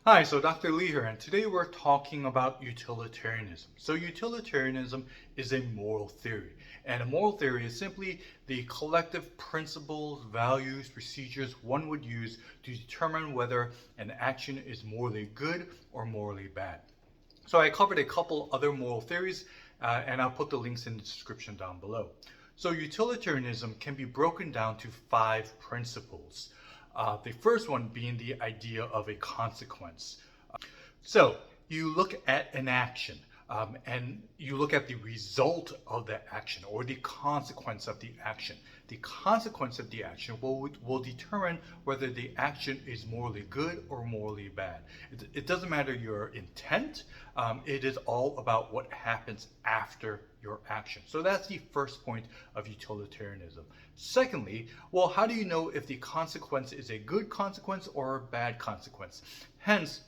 Hi, so Dr. Lee here, and today we're talking about utilitarianism. So utilitarianism is a moral theory, and a moral theory is simply the collective principles, values, procedures one would use to determine whether an action is morally good or morally bad. So I covered a couple other moral theories, and I'll put the links in the description down below. So utilitarianism can be broken down to 5 principles. The first one being the idea of a consequence. So you look at an action and you look at the result of that action or the consequence of the action. The consequence of the action will determine whether the action is morally good or morally bad. It doesn't matter your intent, it is all about what happens after your action. So that's the first point of utilitarianism. Secondly, well, how do you know if the consequence is a good consequence or a bad consequence? Hence,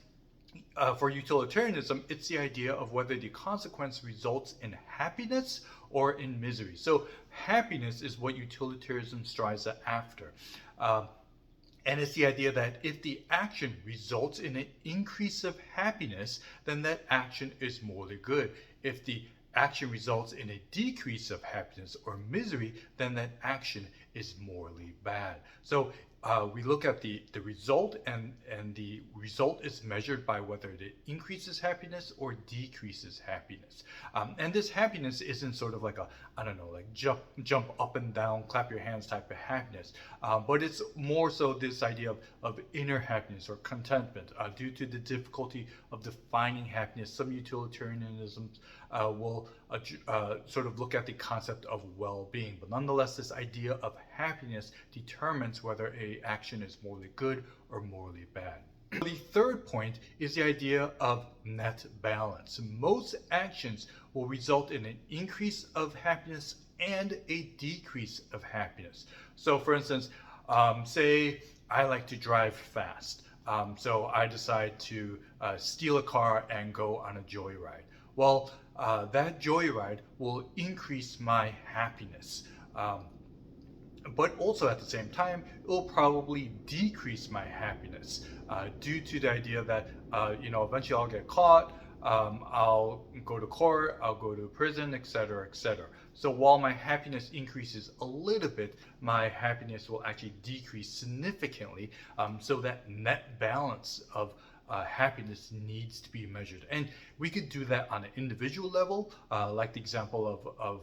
for utilitarianism, it's the idea of whether the consequence results in happiness or in misery. So happiness is what utilitarianism strives after. And it's the idea that if the action results in an increase of happiness, then that action is morally good. If the action results in a decrease of happiness or misery, then that action is morally bad. So we look at the result, and the result is measured by whether it increases happiness or decreases happiness. And this happiness isn't sort of like I don't know, like jump up and down, clap your hands type of happiness, but it's more so this idea of inner happiness or contentment. Due to the difficulty of defining happiness, some utilitarianisms will sort of look at the concept of well-being, but nonetheless, this idea of happiness determines whether a action is morally good or morally bad. The third point is the idea of net balance. Most actions will result in an increase of happiness and a decrease of happiness. So for instance, say I like to drive fast. So I decide to steal a car and go on a joyride. Well, that joyride will increase my happiness. But also at the same time, it will probably decrease my happiness due to the idea that, eventually I'll get caught, I'll go to court, I'll go to prison, etc., etc. So while my happiness increases a little bit, my happiness will actually decrease significantly. So that net balance of happiness needs to be measured. And we could do that on an individual level, like the example of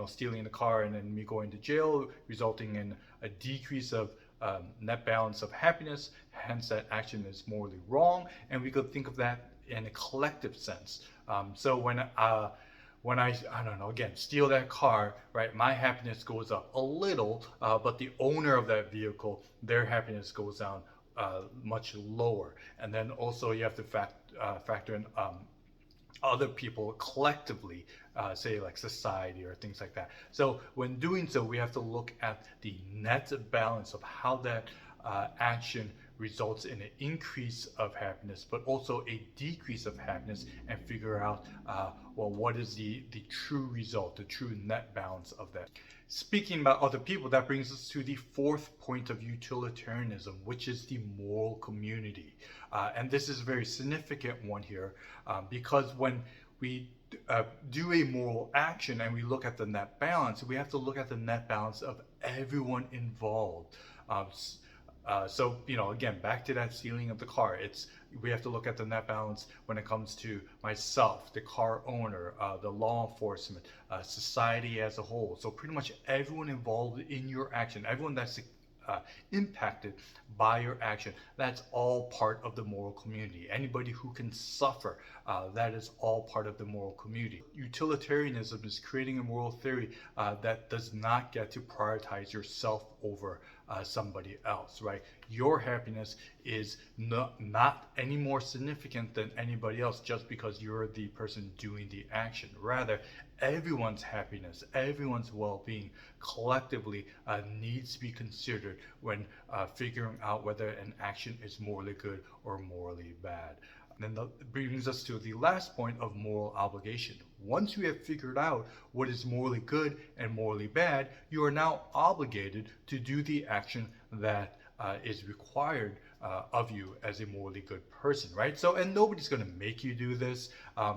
stealing the car and then me going to jail, resulting in a decrease of net balance of happiness. Hence, that action is morally wrong. And we could think of that in a collective sense. So when I don't know, again, steal that car, right? My happiness goes up a little, but the owner of that vehicle, their happiness goes down much lower. And then also you have to factor in other people collectively, say like society or things like that. So when doing so, we have to look at the net balance of how that action results in an increase of happiness, but also a decrease of happiness, and figure out, what is the true result, the true net balance of that. Speaking about other people, that brings us to the fourth point of utilitarianism, which is the moral community. And this is a very significant one here, because when we do a moral action and we look at the net balance, we have to look at the net balance of everyone involved. So again, back to that stealing of the car, we have to look at the net balance when it comes to myself, the car owner, the law enforcement, society as a whole. So pretty much everyone involved in your action, everyone that's impacted by your action, that's all part of the moral community. Anybody who can suffer, that is all part of the moral community. Utilitarianism is creating a moral theory that does not get to prioritize yourself over somebody else, right? Your happiness is not any more significant than anybody else just because you're the person doing the action. Rather, everyone's happiness, everyone's well-being collectively needs to be considered when figuring out whether an action is morally good or morally bad. And then that brings us to the last point of moral obligation. Once you have figured out what is morally good and morally bad, you are now obligated to do the action that is required of you as a morally good person, right? So, and nobody's going to make you do this.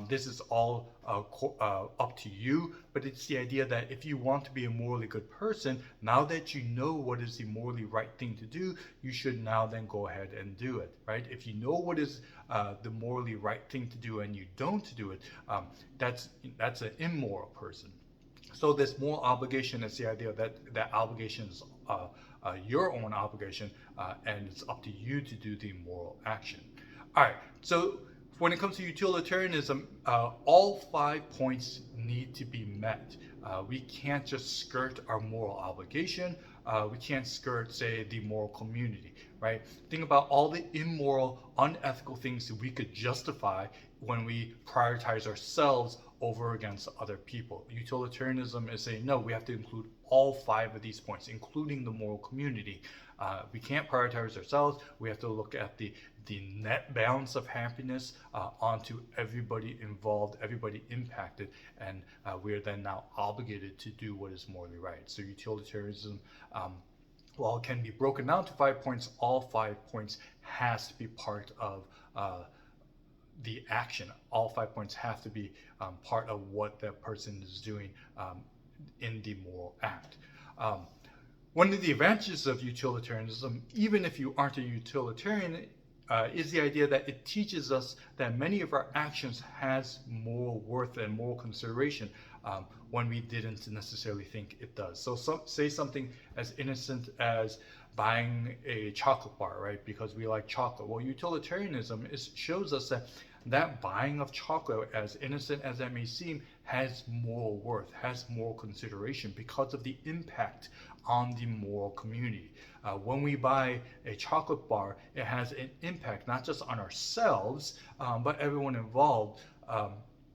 This is all up to you, but it's the idea that if you want to be a morally good person, now that you know what is the morally right thing to do, you should now then go ahead and do it, right? If you know what is the morally right thing to do and you don't do it, that's an immoral person. So this moral obligation is the idea that that obligation is your own obligation, and it's up to you to do the moral action. All right, so when it comes to utilitarianism, all 5 points need to be met. We can't just skirt our moral obligation. We can't skirt, say, the moral community, right? Think about all the immoral, unethical things that we could justify when we prioritize ourselves over against other people. Utilitarianism is saying, no, we have to include all 5 of these points, including the moral community. We can't prioritize ourselves. We have to look at the net balance of happiness onto everybody involved, everybody impacted, and we are then now obligated to do what is morally right. So utilitarianism, while it can be broken down to 5 points, all 5 points has to be part of the action. All 5 points have to be part of what that person is doing in the moral act. One of the advantages of utilitarianism, even if you aren't a utilitarian, is the idea that it teaches us that many of our actions has moral worth and moral consideration when we didn't necessarily think it does. So say something as innocent as buying a chocolate bar, right? Because we like chocolate. Well, utilitarianism shows us that buying of chocolate, as innocent as that may seem, has moral worth, has moral consideration because of the impact on the moral community. When we buy a chocolate bar, it has an impact not just on ourselves, but everyone involved,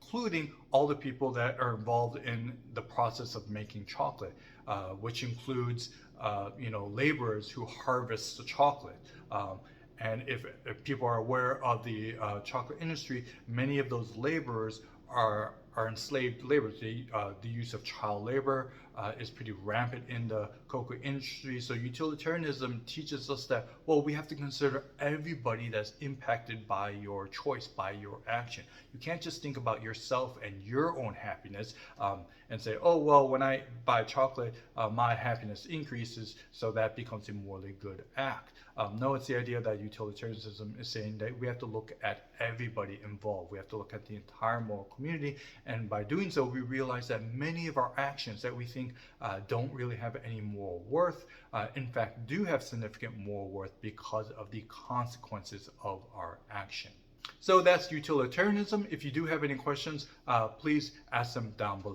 including all the people that are involved in the process of making chocolate, which includes laborers who harvest the chocolate. And if people are aware of the chocolate industry, many of those laborers are enslaved laborers. The use of child labor is pretty rampant in the cocoa industry. So utilitarianism teaches us that, well, we have to consider everybody that's impacted by your choice, by your action. You can't just think about yourself and your own happiness and say, oh, well, when I buy chocolate, my happiness increases, so that becomes a morally good act. No, it's the idea that utilitarianism is saying that we have to look at everybody involved. We have to look at the entire moral community. And by doing so, we realize that many of our actions that we think don't really have any moral worth, in fact, do have significant moral worth because of the consequences of our action. So that's utilitarianism. If you do have any questions, please ask them down below.